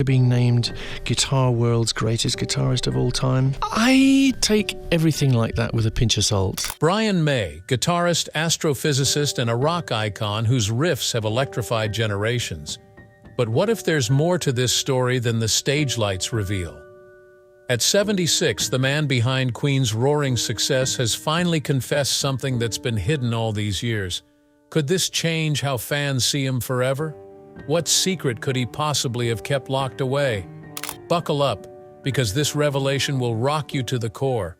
being named guitar world's greatest guitarist of all time. I take everything like that with a pinch of salt. Brian May, guitarist, astrophysicist, and a rock icon whose riffs have electrified generations. But what if there's more to this story than the stage lights reveal? At 76, the man behind Queen's roaring success has finally confessed something that's been hidden all these years. Could this change how fans see him forever? What secret could he possibly have kept locked away? Buckle up, because this revelation will rock you to the core.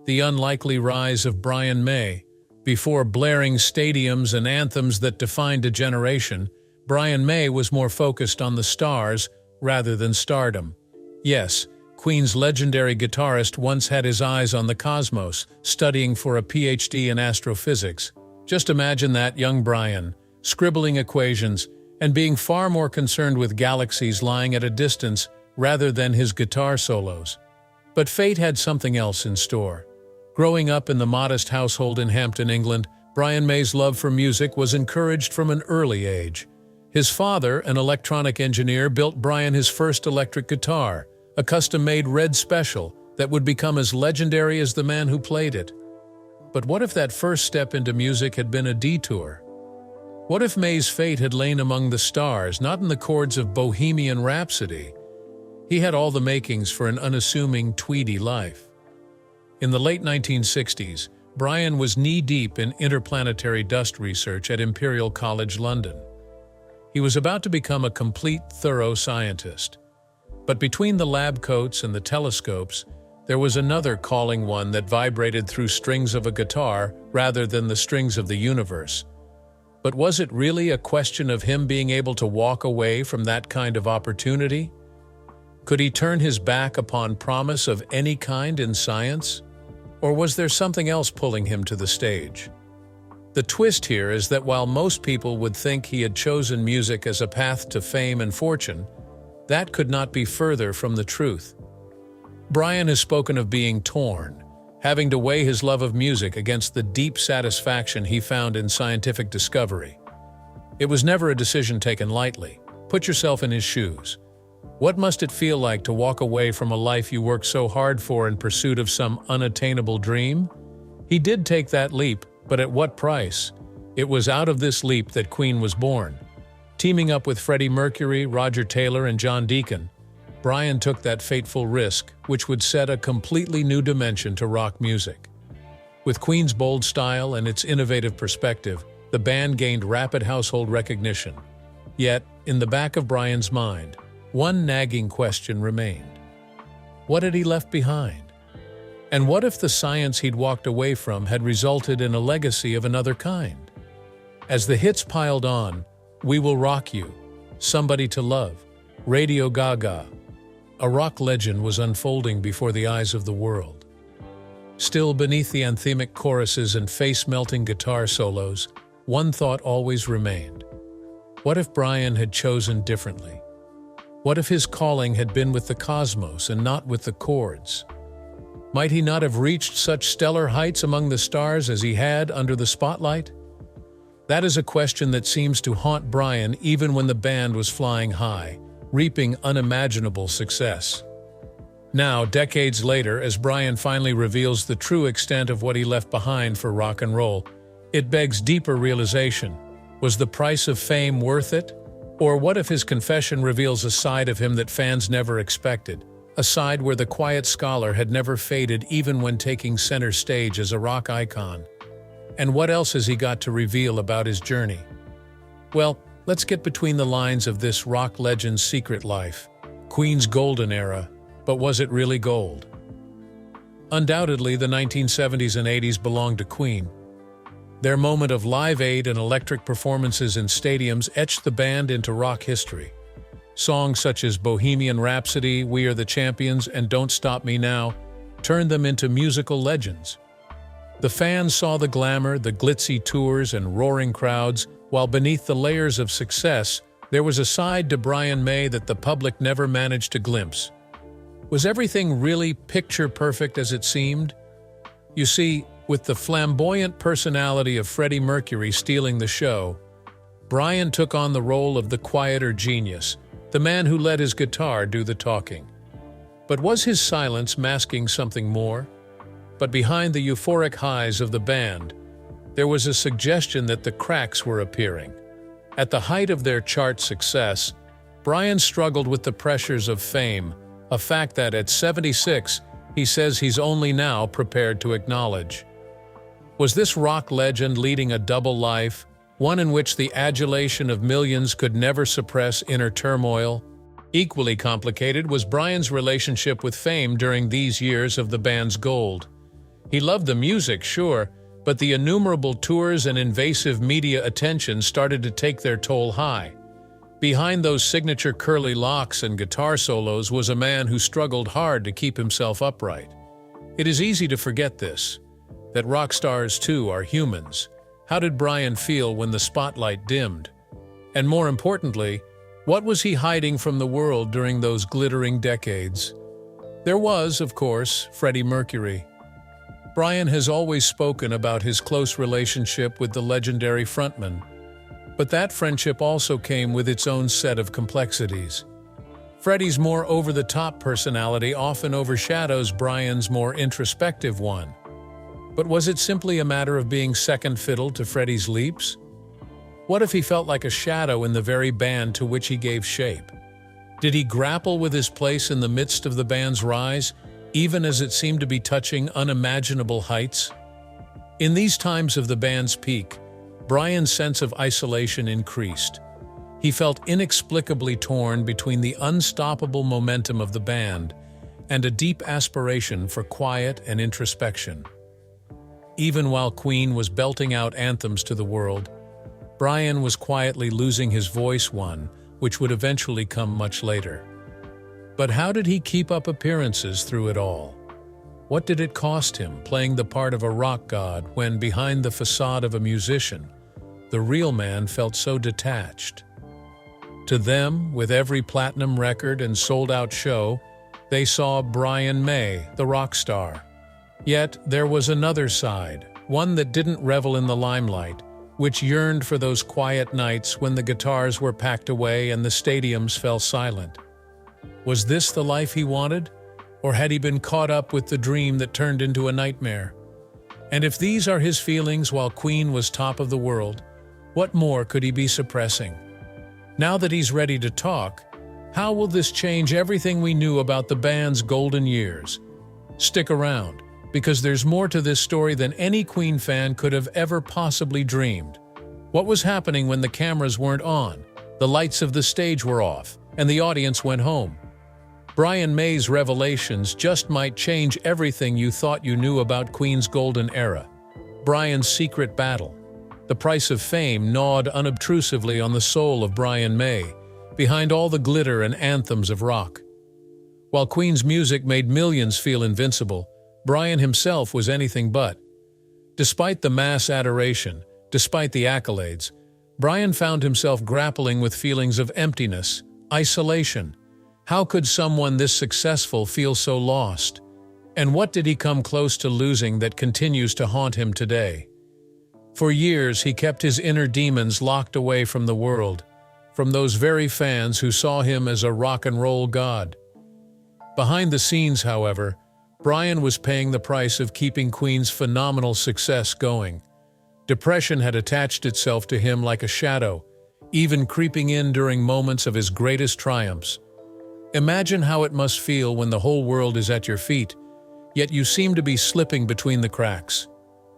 The unlikely rise of Brian May. Before blaring stadiums and anthems that defined a generation, Brian May was more focused on the stars rather than stardom. Yes, Queen's legendary guitarist once had his eyes on the cosmos, studying for a PhD in astrophysics. Just imagine that young Brian, scribbling equations, and being far more concerned with galaxies lying at a distance rather than his guitar solos. But fate had something else in store. Growing up in the modest household in Hampton, England, Brian May's love for music was encouraged from an early age. His father, an electronic engineer, built Brian his first electric guitar, a custom-made red special that would become as legendary as the man who played it. But what if that first step into music had been a detour? What if May's fate had lain among the stars, not in the chords of Bohemian Rhapsody? He had all the makings for an unassuming, tweedy life. In the late 1960s, Brian was knee-deep in interplanetary dust research at Imperial College London. He was about to become a complete, thorough scientist. But between the lab coats and the telescopes, there was another calling, one that vibrated through strings of a guitar rather than the strings of the universe. But was it really a question of him being able to walk away from that kind of opportunity? Could he turn his back upon promise of any kind in science? Or was there something else pulling him to the stage? The twist here is that while most people would think he had chosen music as a path to fame and fortune, that could not be further from the truth. Brian has spoken of being torn, having to weigh his love of music against the deep satisfaction he found in scientific discovery. It was never a decision taken lightly. Put yourself in his shoes. What must it feel like to walk away from a life you worked so hard for in pursuit of some unattainable dream? He did take that leap, but at what price? It was out of this leap that Queen was born. Teaming up with Freddie Mercury, Roger Taylor, and John Deacon, Brian took that fateful risk, which would set a completely new dimension to rock music. With Queen's bold style and its innovative perspective, the band gained rapid household recognition. Yet, in the back of Brian's mind, one nagging question remained. What had he left behind? And what if the science he'd walked away from had resulted in a legacy of another kind? As the hits piled on, We Will Rock You, Somebody to Love, Radio Gaga, a rock legend was unfolding before the eyes of the world. Still, beneath the anthemic choruses and face-melting guitar solos, one thought always remained. What if Brian had chosen differently? What if his calling had been with the cosmos and not with the chords? Might he not have reached such stellar heights among the stars as he had under the spotlight? That is a question that seems to haunt Brian even when the band was flying high, reaping unimaginable success. Now, decades later, as Brian finally reveals the true extent of what he left behind for rock and roll, it begs deeper realization. Was the price of fame worth it? Or what if his confession reveals a side of him that fans never expected? A side where the quiet scholar had never faded even when taking center stage as a rock icon. And what else has he got to reveal about his journey? Well, let's get between the lines of this rock legend's secret life. Queen's golden era, but was it really gold? Undoubtedly, the 1970s and 80s belonged to Queen. Their moment of Live Aid and electric performances in stadiums etched the band into rock history. Songs such as Bohemian Rhapsody, We Are the Champions, and Don't Stop Me Now turned them into musical legends. The fans saw the glamour, the glitzy tours, and roaring crowds, while beneath the layers of success, there was a side to Brian May that the public never managed to glimpse. Was everything really picture-perfect as it seemed? You see, with the flamboyant personality of Freddie Mercury stealing the show, Brian took on the role of the quieter genius, the man who let his guitar do the talking. But was his silence masking something more? But behind the euphoric highs of the band, there was a suggestion that the cracks were appearing. At the height of their chart success, Brian struggled with the pressures of fame, a fact that at 76, he says he's only now prepared to acknowledge. Was this rock legend leading a double life, one in which the adulation of millions could never suppress inner turmoil? Equally complicated was Brian's relationship with fame during these years of the band's gold. He loved the music, sure, but the innumerable tours and invasive media attention started to take their toll high. Behind those signature curly locks and guitar solos was a man who struggled hard to keep himself upright. It is easy to forget this, that rock stars too are humans. How did Brian feel when the spotlight dimmed? And more importantly, what was he hiding from the world during those glittering decades? There was, of course, Freddie Mercury. Brian has always spoken about his close relationship with the legendary frontman, but that friendship also came with its own set of complexities. Freddie's more over-the-top personality often overshadows Brian's more introspective one. But was it simply a matter of being second fiddle to Freddie's leaps? What if he felt like a shadow in the very band to which he gave shape? Did he grapple with his place in the midst of the band's rise, even as it seemed to be touching unimaginable heights? In these times of the band's peak, Brian's sense of isolation increased. He felt inexplicably torn between the unstoppable momentum of the band and a deep aspiration for quiet and introspection. Even while Queen was belting out anthems to the world, Brian was quietly losing his voice, one which would eventually come much later. But how did he keep up appearances through it all? What did it cost him playing the part of a rock god when, behind the facade of a musician, the real man felt so detached? To them, with every platinum record and sold-out show, they saw Brian May, the rock star. Yet there was another side, one that didn't revel in the limelight, which yearned for those quiet nights when the guitars were packed away and the stadiums fell silent. Was this the life he wanted? Or had he been caught up with the dream that turned into a nightmare? And if these are his feelings while Queen was top of the world, what more could he be suppressing? Now that he's ready to talk, how will this change everything we knew about the band's golden years? Stick around, because there's more to this story than any Queen fan could have ever possibly dreamed. What was happening when the cameras weren't on, the lights of the stage were off, and the audience went home? Brian May's revelations just might change everything you thought you knew about Queen's golden era. Brian's secret battle. The price of fame gnawed unobtrusively on the soul of Brian May, behind all the glitter and anthems of rock. While Queen's music made millions feel invincible, Brian himself was anything but. Despite the mass adoration, despite the accolades, Brian found himself grappling with feelings of emptiness, isolation. How could someone this successful feel so lost? And what did he come close to losing that continues to haunt him today? For years, he kept his inner demons locked away from the world, from those very fans who saw him as a rock and roll god. Behind the scenes, however, Brian was paying the price of keeping Queen's phenomenal success going. Depression had attached itself to him like a shadow, even creeping in during moments of his greatest triumphs. Imagine how it must feel when the whole world is at your feet, yet you seem to be slipping between the cracks.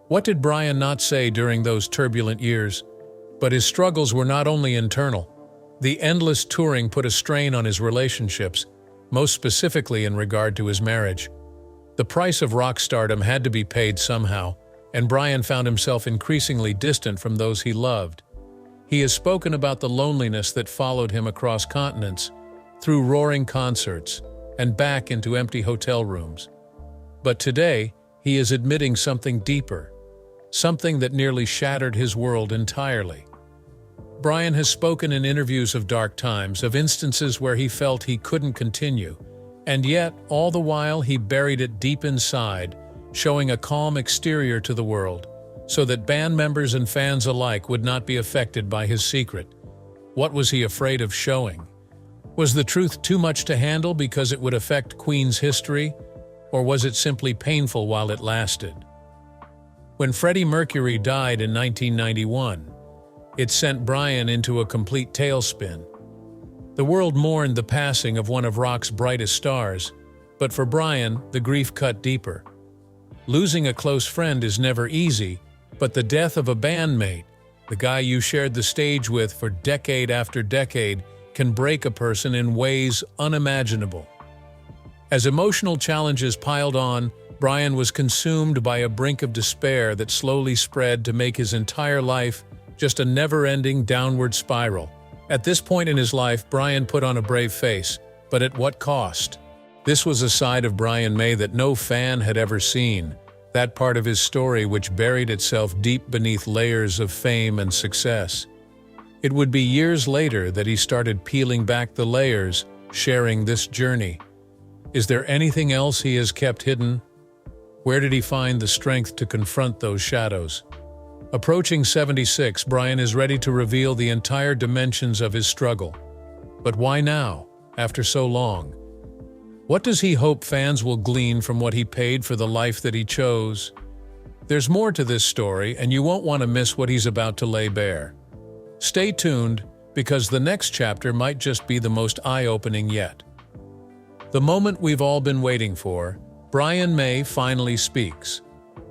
What did Brian not say during those turbulent years? But his struggles were not only internal. The endless touring put a strain on his relationships, most specifically in regard to his marriage. The price of rock stardom had to be paid somehow, and Brian found himself increasingly distant from those he loved. He has spoken about the loneliness that followed him across continents, through roaring concerts, and back into empty hotel rooms. But today, he is admitting something deeper, something that nearly shattered his world entirely. Brian has spoken in interviews of dark times, of instances where he felt he couldn't continue, and yet, all the while, he buried it deep inside, showing a calm exterior to the world, so that band members and fans alike would not be affected by his secret. What was he afraid of showing? Was the truth too much to handle because it would affect Queen's history, or was it simply painful while it lasted? When Freddie Mercury died in 1991, it sent Brian into a complete tailspin. The world mourned the passing of one of rock's brightest stars, but for Brian, the grief cut deeper. Losing a close friend is never easy, but the death of a bandmate, the guy you shared the stage with for decade after decade, can break a person in ways unimaginable. As emotional challenges piled on, Brian was consumed by a brink of despair that slowly spread to make his entire life just a never-ending downward spiral. At this point in his life, Brian put on a brave face, but at what cost? This was a side of Brian May that no fan had ever seen, that part of his story which buried itself deep beneath layers of fame and success. It would be years later that he started peeling back the layers, sharing this journey. Is there anything else he has kept hidden? Where did he find the strength to confront those shadows? Approaching 76, Brian is ready to reveal the entire dimensions of his struggle. But why now, after so long? What does he hope fans will glean from what he paid for the life that he chose? There's more to this story, and you won't want to miss what he's about to lay bare. Stay tuned, because the next chapter might just be the most eye-opening yet. The moment we've all been waiting for, Brian May finally speaks.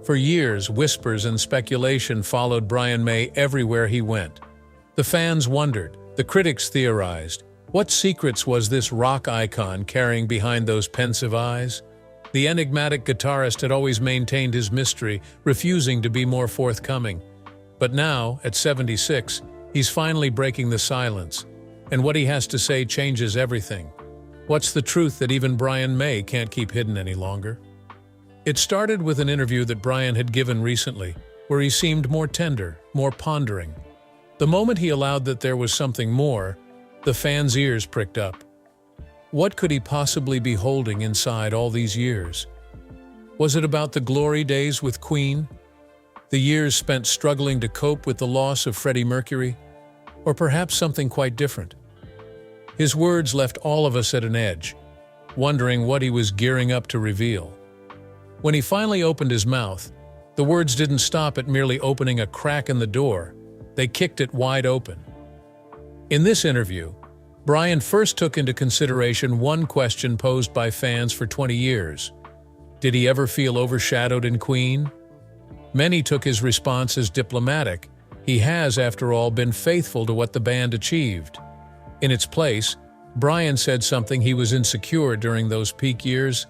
For years, whispers and speculation followed Brian May everywhere he went. The fans wondered, the critics theorized, what secrets was this rock icon carrying behind those pensive eyes? The enigmatic guitarist had always maintained his mystery, refusing to be more forthcoming. But now, at 76, he's finally breaking the silence, and what he has to say changes everything. What's the truth that even Brian May can't keep hidden any longer? It started with an interview that Brian had given recently, where he seemed more tender, more pondering. The moment he allowed that there was something more, the fans' ears pricked up. What could he possibly be holding inside all these years? Was it about the glory days with Queen? The years spent struggling to cope with the loss of Freddie Mercury? Or perhaps something quite different? His words left all of us at an edge, wondering what he was gearing up to reveal. When he finally opened his mouth, the words didn't stop at merely opening a crack in the door. They kicked it wide open. In this interview, Brian first took into consideration one question posed by fans for 20 years. Did he ever feel overshadowed in Queen? Many took his response as diplomatic. He has, after all, been faithful to what the band achieved. In its place, Brian said something he was insecure during those peak years.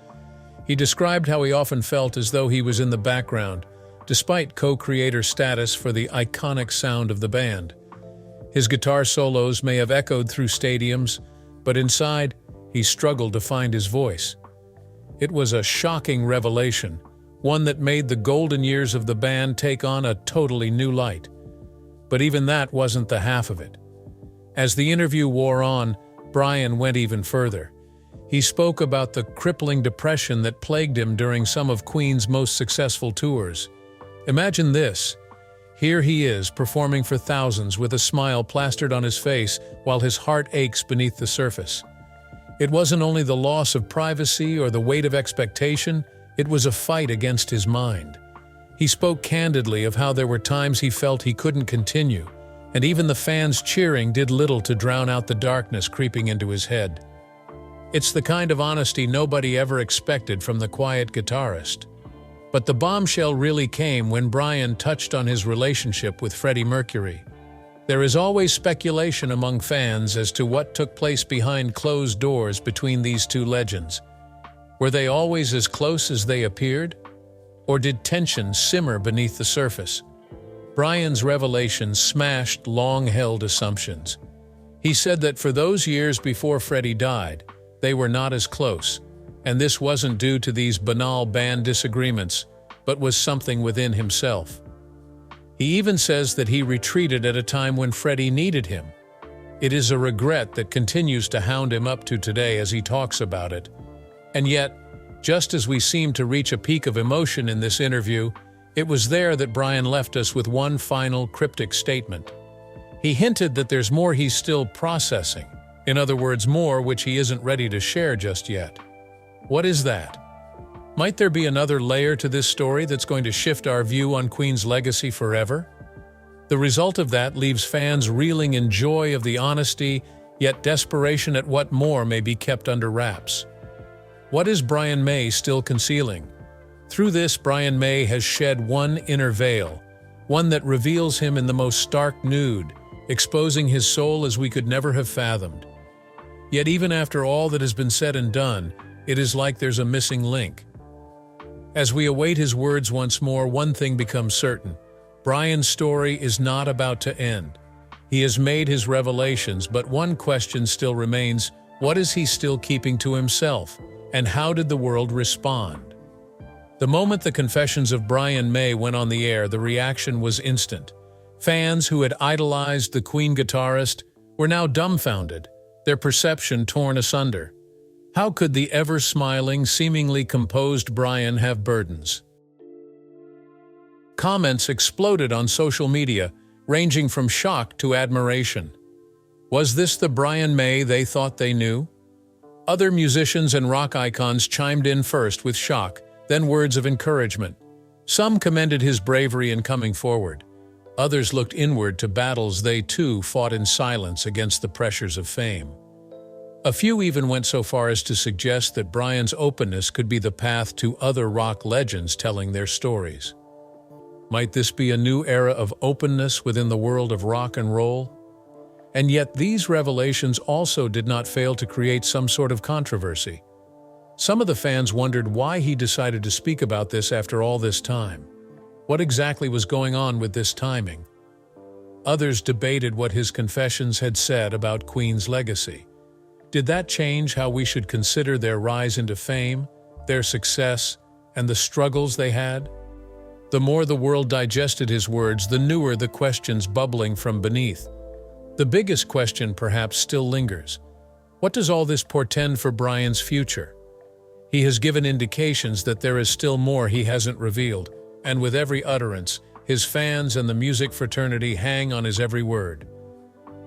He described how he often felt as though he was in the background, despite co-creator status for the iconic sound of the band. His guitar solos may have echoed through stadiums, but inside, he struggled to find his voice. It was a shocking revelation, one that made the golden years of the band take on a totally new light. But even that wasn't the half of it. As the interview wore on, Brian went even further. He spoke about the crippling depression that plagued him during some of Queen's most successful tours. Imagine this. Here he is, performing for thousands with a smile plastered on his face while his heart aches beneath the surface. It wasn't only the loss of privacy or the weight of expectation, it was a fight against his mind. He spoke candidly of how there were times he felt he couldn't continue, and even the fans cheering did little to drown out the darkness creeping into his head. It's the kind of honesty nobody ever expected from the quiet guitarist. But the bombshell really came when Brian touched on his relationship with Freddie Mercury. There is always speculation among fans as to what took place behind closed doors between these two legends. Were they always as close as they appeared? Or did tension simmer beneath the surface? Brian's revelations smashed long-held assumptions. He said that for those years before Freddie died, they were not as close, and this wasn't due to these banal band disagreements, but was something within himself. He even says that he retreated at a time when Freddie needed him. It is a regret that continues to hound him up to today as he talks about it. And yet, just as we seem to reach a peak of emotion in this interview, it was there that Brian left us with one final cryptic statement. He hinted that there's more he's still processing. In other words, more which he isn't ready to share just yet. What is that? Might there be another layer to this story that's going to shift our view on Queen's legacy forever? The result of that leaves fans reeling in joy of the honesty, yet desperation at what more may be kept under wraps. What is Brian May still concealing? Through this, Brian May has shed one inner veil, one that reveals him in the most stark nude, exposing his soul as we could never have fathomed. Yet even after all that has been said and done, it is like there's a missing link. As we await his words once more, one thing becomes certain. Brian's story is not about to end. He has made his revelations, but one question still remains: what is he still keeping to himself, and how did the world respond? The moment the confessions of Brian May went on the air, the reaction was instant. Fans who had idolized the Queen guitarist were now dumbfounded, their perception torn asunder. How could the ever-smiling, seemingly composed Brian have burdens? Comments exploded on social media, ranging from shock to admiration. Was this the Brian May they thought they knew? Other musicians and rock icons chimed in first with shock, then words of encouragement. Some commended his bravery in coming forward. Others looked inward to battles they too fought in silence against the pressures of fame. A few even went so far as to suggest that Brian's openness could be the path to other rock legends telling their stories. Might this be a new era of openness within the world of rock and roll? And yet these revelations also did not fail to create some sort of controversy. Some of the fans wondered why he decided to speak about this after all this time. What exactly was going on with this timing? Others debated what his confessions had said about Queen's legacy. Did that change how we should consider their rise into fame, their success, and the struggles they had? The more the world digested his words, the newer the questions bubbling from beneath. The biggest question perhaps still lingers. What does all this portend for Brian's future? He has given indications that there is still more he hasn't revealed, and with every utterance, his fans and the music fraternity hang on his every word.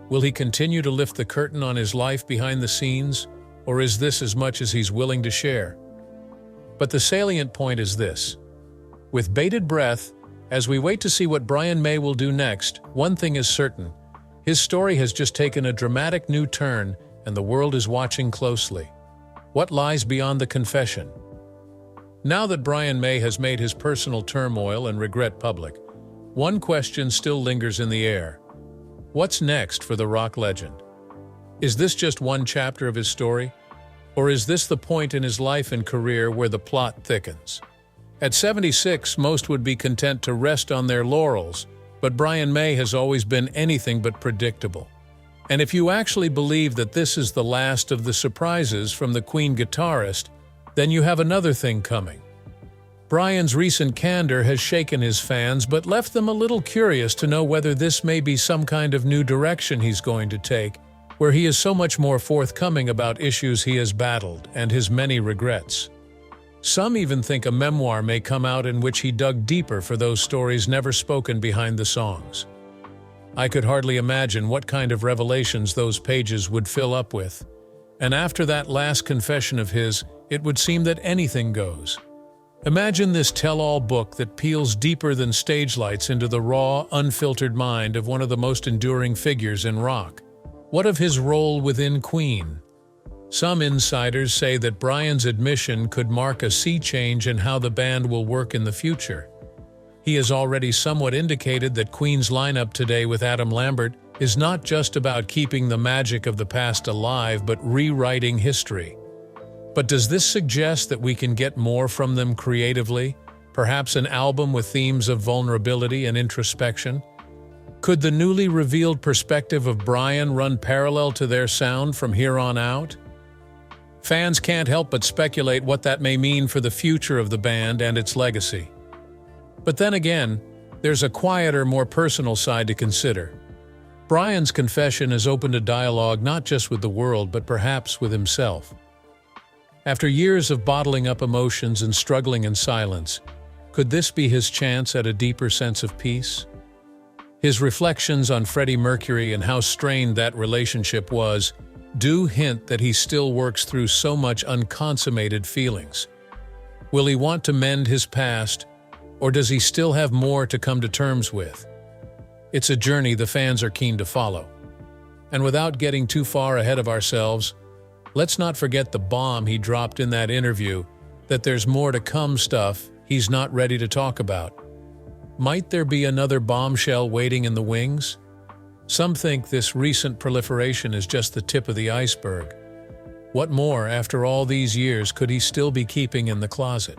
Will he continue to lift the curtain on his life behind the scenes, or is this as much as he's willing to share? But the salient point is this. With bated breath, as we wait to see what Brian May will do next, one thing is certain. His story has just taken a dramatic new turn, and the world is watching closely. What lies beyond the confession? Now that Brian May has made his personal turmoil and regret public, one question still lingers in the air. What's next for the rock legend? Is this just one chapter of his story? Or is this the point in his life and career where the plot thickens? At 76, most would be content to rest on their laurels, but Brian May has always been anything but predictable. And if you actually believe that this is the last of the surprises from the Queen guitarist, then you have another thing coming. Brian's recent candor has shaken his fans but left them a little curious to know whether this may be some kind of new direction he's going to take, where he is so much more forthcoming about issues he has battled and his many regrets. Some even think a memoir may come out in which he dug deeper for those stories never spoken behind the songs. I could hardly imagine what kind of revelations those pages would fill up with. And after that last confession of his, it would seem that anything goes. Imagine this tell-all book that peels deeper than stage lights into the raw, unfiltered mind of one of the most enduring figures in rock. What of his role within Queen? Some insiders say that Brian's admission could mark a sea change in how the band will work in the future. He has already somewhat indicated that Queen's lineup today with Adam Lambert is not just about keeping the magic of the past alive, but rewriting history. But does this suggest that we can get more from them creatively? Perhaps an album with themes of vulnerability and introspection? Could the newly revealed perspective of Brian run parallel to their sound from here on out? Fans can't help but speculate what that may mean for the future of the band and its legacy. But then again, there's a quieter, more personal side to consider. Brian's confession has opened a dialogue not just with the world, but perhaps with himself. After years of bottling up emotions and struggling in silence, could this be his chance at a deeper sense of peace? His reflections on Freddie Mercury and how strained that relationship was do hint that he still works through so much unconsummated feelings. Will he want to mend his past, or does he still have more to come to terms with? It's a journey the fans are keen to follow. And without getting too far ahead of ourselves, let's not forget the bomb he dropped in that interview, that there's more to come stuff he's not ready to talk about. Might there be another bombshell waiting in the wings? Some think this recent proliferation is just the tip of the iceberg. What more, after all these years, could he still be keeping in the closet?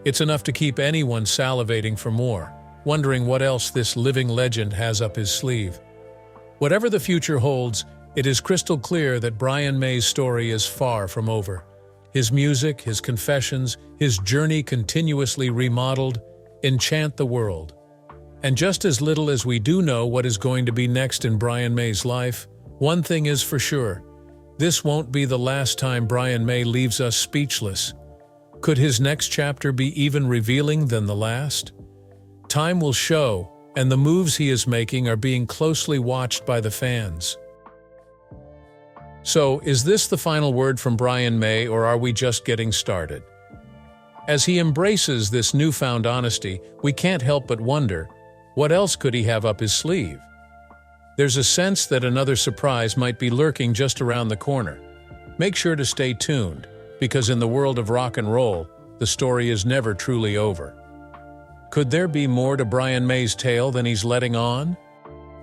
It's enough to keep anyone salivating for more, wondering what else this living legend has up his sleeve. Whatever the future holds, it is crystal clear that Brian May's story is far from over. His music, his confessions, his journey continuously remodeled, enchant the world. And just as little as we do know what is going to be next in Brian May's life, one thing is for sure: this won't be the last time Brian May leaves us speechless. Could his next chapter be even revealing than the last? Time will show, and the moves he is making are being closely watched by the fans. So, is this the final word from Brian May, or are we just getting started? As he embraces this newfound honesty, we can't help but wonder, what else could he have up his sleeve? There's a sense that another surprise might be lurking just around the corner. Make sure to stay tuned, because in the world of rock and roll, the story is never truly over. Could there be more to Brian May's tale than he's letting on?